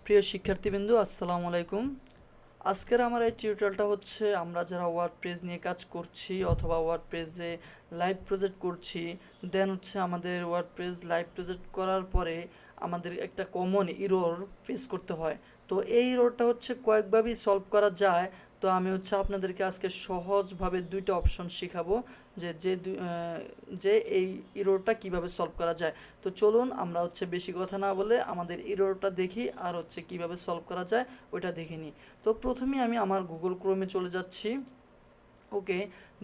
প্রিয় শিক্ষার্থীবৃন্দ, আসসালামু আলাইকুম। আজকের আমার এই টিউটোরিয়ালটা হচ্ছে আমরা যারা ওয়ার্ডপ্রেস নিয়ে কাজ করছি অথবা ওয়ার্ডপ্রেসে লাইভ প্রজেক্ট করছি, দেন হচ্ছে আমাদের ওয়ার্ডপ্রেস লাইভ প্রজেক্ট করার পরে আমাদের একটা কমন ইরর ফেস করতে হয়। তো এই ইররটা হচ্ছে কয়েকভাবেই সলভ করা যায়। তো আমি হচ্ছে আপনাদেরকে আজকে সহজভাবে দুইটা অপশন শেখাবো যে যে দু- আহ, যে এই ইররটা কিভাবে সলভ করা যায়। তো চলুন আমরা হচ্ছে বেশি কথা না বলে আমাদের ইররটা দেখি আর হচ্ছে কিভাবে সলভ করা যায় ওইটা দেখে নিই। তো প্রথমে আমি আমার গুগল ক্রোমে চলে যাচ্ছি। ওকে,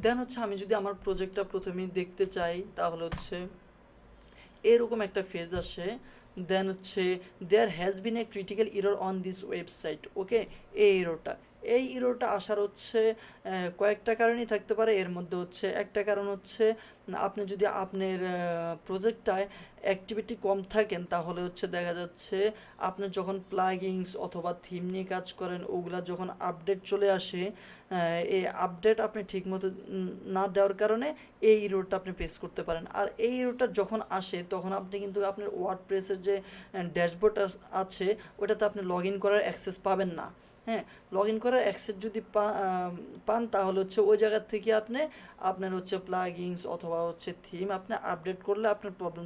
দেন হচ্ছে আমি যদি আমার প্রজেক্টটা প্রথমেই দেখতে চাই তাহলে হচ্ছে এরকম একটা ফেজ আসে। দেন হচ্ছে there has been a critical error on this website. Okay, এই ইরোরটা আসার হচ্ছে কয়েকটা কারণই থাকতে পারে। এর মধ্যে হচ্ছে একটা কারণ হচ্ছে আপনি যদি আপনার প্রজেক্টটায় অ্যাক্টিভিটি কম থাকেন তাহলে হচ্ছে দেখা যাচ্ছে আপনি যখন প্লাগিংস অথবা থিম নিয়ে কাজ করেন ওগুলা যখন আপডেট চলে আসে, এই আপডেট আপনি ঠিকমতো না দেওয়ার কারণে এই ইরোরটা আপনি ফেস করতে পারেন। আর এই ইরোরটা যখন আসে তখন আপনি কিন্তু আপনার ওয়ার্ডপ্রেসের যে ড্যাশবোর্ড আছে ওটাতে আপনি লগ ইন করার অ্যাক্সেস পাবেন না। হ্যাঁ, লগ ইন করার অ্যাক্সেস যদি পান তাহলে হচ্ছে ওই জায়গা থেকে আপনি আপনার হচ্ছে প্লাগিংস অথবা হচ্ছে থিম আপনি আপডেট করলে আপনার প্রবলেম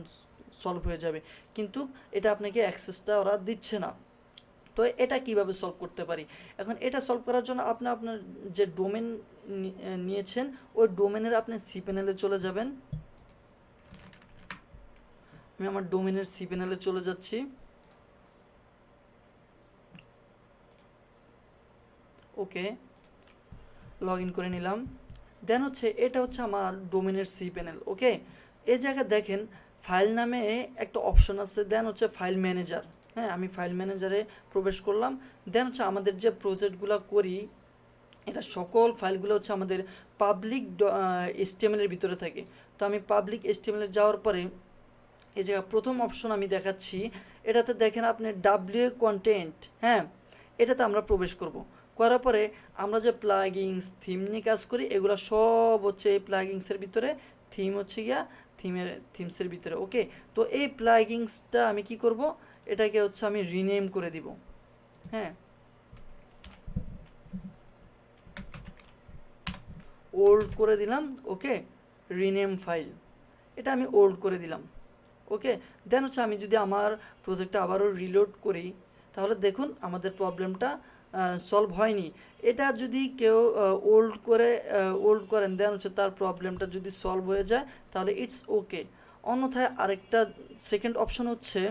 সলভ হয়ে যাবে। কিন্তু এটা আপনাকে অ্যাক্সেসটা ওরা দিচ্ছে না। তো এটা কিভাবে সলভ করতে পারি? এখন এটা সলভ করার জন্য আপনি আপনার যে ডোমেন নিয়েছেন ওই ডোমেনের আপনি cPanel-এ চলে যাবেন। আমি আমার ডোমেনের cPanel-এ চলে যাচ্ছি। ওকে, লগ ইন করে নিলাম। দেন হচ্ছে এটা হচ্ছে আমার ডোমেনের cPanel। ওকে, এই জায়গায় দেখেন ফাইল নামে একটা অপশন আছে, দেন হচ্ছে ফাইল ম্যানেজার। হ্যাঁ, আমি ফাইল ম্যানেজারে প্রবেশ করলাম। দেন হচ্ছে আমাদের যে প্রজেক্টগুলো করি এটা সকল ফাইলগুলো হচ্ছে আমাদের পাবলিক HTML-এর ভিতরে থাকে। তো আমি পাবলিক HTML-এ যাওয়ার পরে এই জায়গা প্রথম অপশন আমি দেখাচ্ছি, এটাতে দেখেন আপনি ডাব্লিউ কন্টেন্ট। হ্যাঁ, এটাতে আমরা প্রবেশ করব। করার পরে আমরা যে প্লাগিংস থিম নিয়ে কাজ করি এগুলো সব হচ্ছে এই প্লাগিংসের ভিতরে, থিম হচ্ছে গিয়া থিমসের ভিতরে। ওকে, তো এই প্লাগিংসটা আমি কি করব, এটাকে হচ্ছে আমি রিনেম করে দিব। হ্যাঁ, ওল্ড করে দিলাম। ওকে, রিনেম ফাইল, এটা আমি ওল্ড করে দিলাম। ওকে, দেন হচ্ছে আমি যদি আমার প্রজেক্টটা আবারও রিলোড করি তাহলে দেখুন আমাদের প্রবলেমটা সলভ হয়নি। এটা যদি কেউ ওল্ড করেন দেন হচ্ছে তার প্রবলেমটা যদি সলভ হয়ে যায় তাহলে ইটস ওকে। অন্যথায় আরেকটা সেকেন্ড অপশন হচ্ছে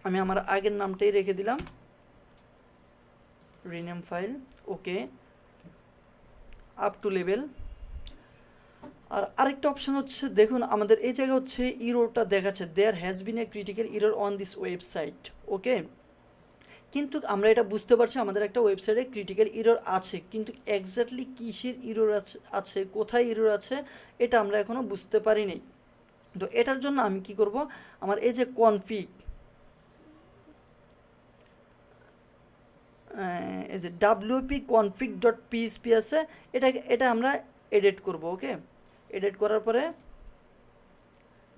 আমি আমার আগের নামটাই রেখে দিলাম, rename file. Okay, up to level. আর আরেকটা অপশন হচ্ছে দেখুন আমাদের এই জায়গায় হচ্ছে ইরোরটা দেখাচ্ছে there has been a critical error on this website. Okay, কিন্তু আমরা এটা বুঝতে পারছি আমাদের একটা ওয়েবসাইটে ক্রিটিক্যাল ইরর আছে, কিন্তু এক্স্যাক্টলি কিসের ইরর আছে, কোথায় ইরর আছে এটা আমরা এখনও বুঝতে পারিনি। তো এটার জন্য আমি কি করব, আমার এই যে কনফিগ, এই যে wp config ডট পিএসপি আছে, এটা আমরা এডিট করব। ওকে, এডিট করার পরে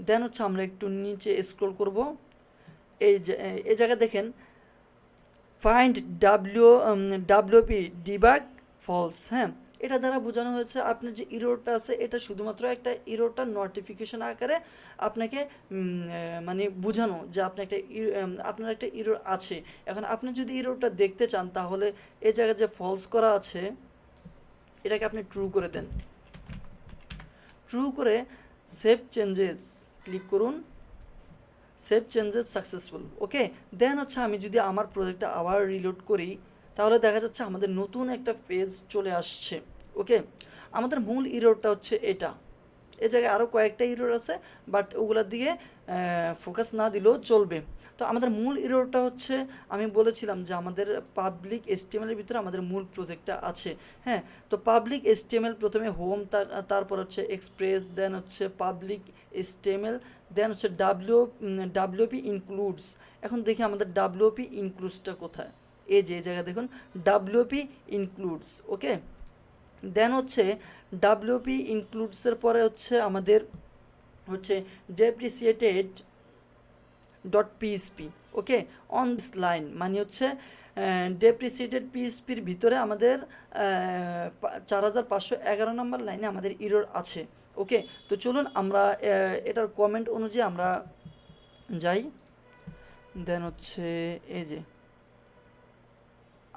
দেন হচ্ছে আমরা একটু নিচে স্ক্রল করব। এই জায়গায় দেখেন ফাইন্ড ডাব্লিউপি ডিবাগ ফলস। হ্যাঁ, এটা দ্বারা বোঝানো হয়েছে আপনার যে ইরোরটা আছে এটা শুধুমাত্র একটা ইরোরটা নোটিফিকেশন আকারে আপনাকে মানে বোঝানো যে আপনার একটা ইরোর আছে। এখন আপনি যদি ইরোরটা দেখতে চান তাহলে এই জায়গায় যে ফলস করা আছে এটাকে আপনি ট্রু করে দেন। ট্রু করে সেভ চেঞ্জেস ক্লিক করুন। Save changes successful. Okay, then হচ্ছে আমি যদি আমার প্রজেক্টটা আবার রিলোড করি তাহলে দেখা যাচ্ছে আমাদের নতুন একটা পেজ চলে আসছে। ওকে, আমাদের মূল ইরোরটা হচ্ছে এটা। এই জায়গায় আরও কয়েকটা ইরোর আছে, বাট ওগুলোর দিকে ফোকাস না দিলেও চলবে। তো আমাদের মূল ইরোরটা হচ্ছে আমি বলেছিলাম যে আমাদের পাবলিক HTML-এর ভিতরে আমাদের মূল প্রজেক্টটা আছে। হ্যাঁ, তো পাবলিক HTML প্রথমে হোম, তারপর হচ্ছে এক্সপ্রেস, দেন হচ্ছে পাবলিক HTML, দেন হচ্ছে ডাব্লিউপি ইনক্লুডস। এখন দেখি আমাদের ডাব্লিউপি ইনক্লুডসটা কোথায়। এই যে এই জায়গায় দেখুন ডাব্লিউপি ইনক্লুডস। ওকে, দেন হচ্ছে ডাব্লিউপি ইনক্লুডসের পরে হচ্ছে আমাদের হচ্ছে depreciated dot PHP. Okay, on this line মানে হচ্ছে ডেপ্রিসিয়েটেড পিএইচপির ভিতরে আমাদের 4511 নম্বর লাইনে আমাদের ইরর আছে। ওকে, তো চলুন আমরা এটার কমেন্ট অনুযায়ী আমরা যাই। দেন হচ্ছে এই যে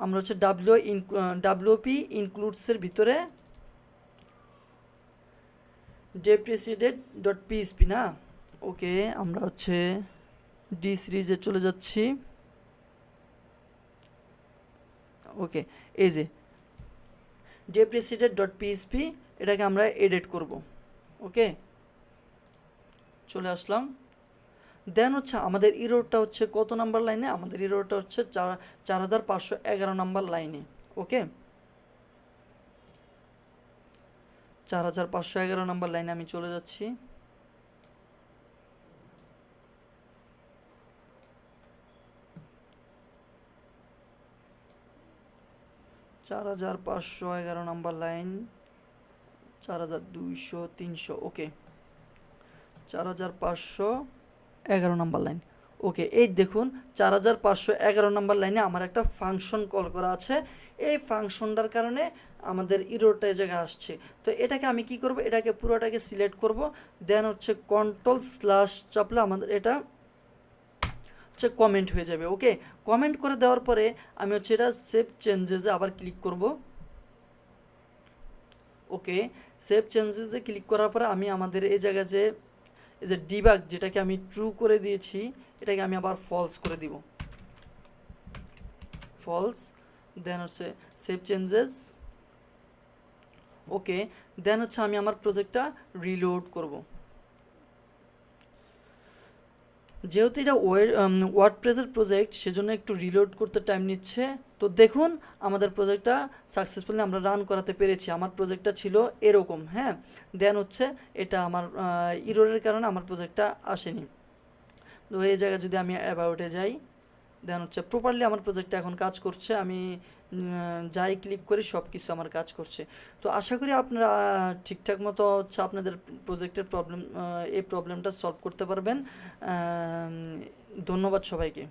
আমরা হচ্ছে ডাব্লিউপি ইনক্লুডসের ভিতরে ডেপ্রিসিয়েটেড ডট পিএইচপি না। ওকে, আমরা হচ্ছে ডি সিরিজে চলে যাচ্ছি। ওকে, এই যে ডেপ্রিসিয়েটেড ডট পিএইচপি, এটাকে আমরা এডিট করব। ওকে, চলে আসলাম। দেন হচ্ছে আমাদের ইরোরটা হচ্ছে কত নাম্বার লাইনে? আমাদের ইরোরটা হচ্ছে 4511 নাম্বার লাইনে। ওকে, 4511 নাম্বার লাইনে আমি চলে যাচ্ছি। চার হাজার 511 নাম্বার লাইন, 4200, 300। ওকে, 4511 নাম্বার লাইন। ওকে, এই দেখুন 4511 নাম্বার লাইনে আমার একটা ফাংশন কল করা আছে। এই ফাংশনটার কারণে আমাদের ইরোরটা এই জায়গায় আসছে। তো এটাকে আমি কি করব, এটাকে পুরোটাকে সিলেক্ট করব। দেন হচ্ছে কন্ট্রোল/ চাপলে আমাদের এটা হচ্ছে কমেন্ট হয়ে যাবে। ওকে, কমেন্ট করে দেওয়ার পরে আমি হচ্ছে এটা সেভ চেঞ্জেসে আবার ক্লিক করব। ওকে, সেভ চেঞ্জেসে ক্লিক করার পরে আমি আমাদের এই জায়গায় যে এই যে ডিবাগ, যেটাকে আমি ট্রু করে দিয়েছি, এটাকে আমি আবার ফলস করে দিব, ফলস। দেন হচ্ছে সেভ চেঞ্জেস। ওকে, দেন হচ্ছে আমি আমার প্রজেক্টটা রিলোড করব। যেহেতু এটা ওয়ার্ডপ্রেসের প্রজেক্ট, সেজন্য একটু রিলোড করতে টাইম নিচ্ছে। তো দেখুন আমাদের প্রজেক্টটা সাকসেসফুলি আমরা রান করাতে পেরেছি। আমার প্রজেক্টটা ছিল এরকম, হ্যাঁ। দেন হচ্ছে এটা আমার ইররের কারণে আমার প্রজেক্টটা আসেনি। তো এই জায়গায় যদি আমি অ্যাবাউটে যাই, দেন হচ্ছে প্রপারলি আমার প্রজেক্টটা এখন কাজ করছে। আমি যাই ক্লিক করি সব কিছু আমার কাজ করছে। তো আশা করি আপনারা ঠিকঠাক মতো হচ্ছে আপনাদের প্রজেক্টের এই প্রবলেমটা সলভ করতে পারবেন। ধন্যবাদ সবাইকে।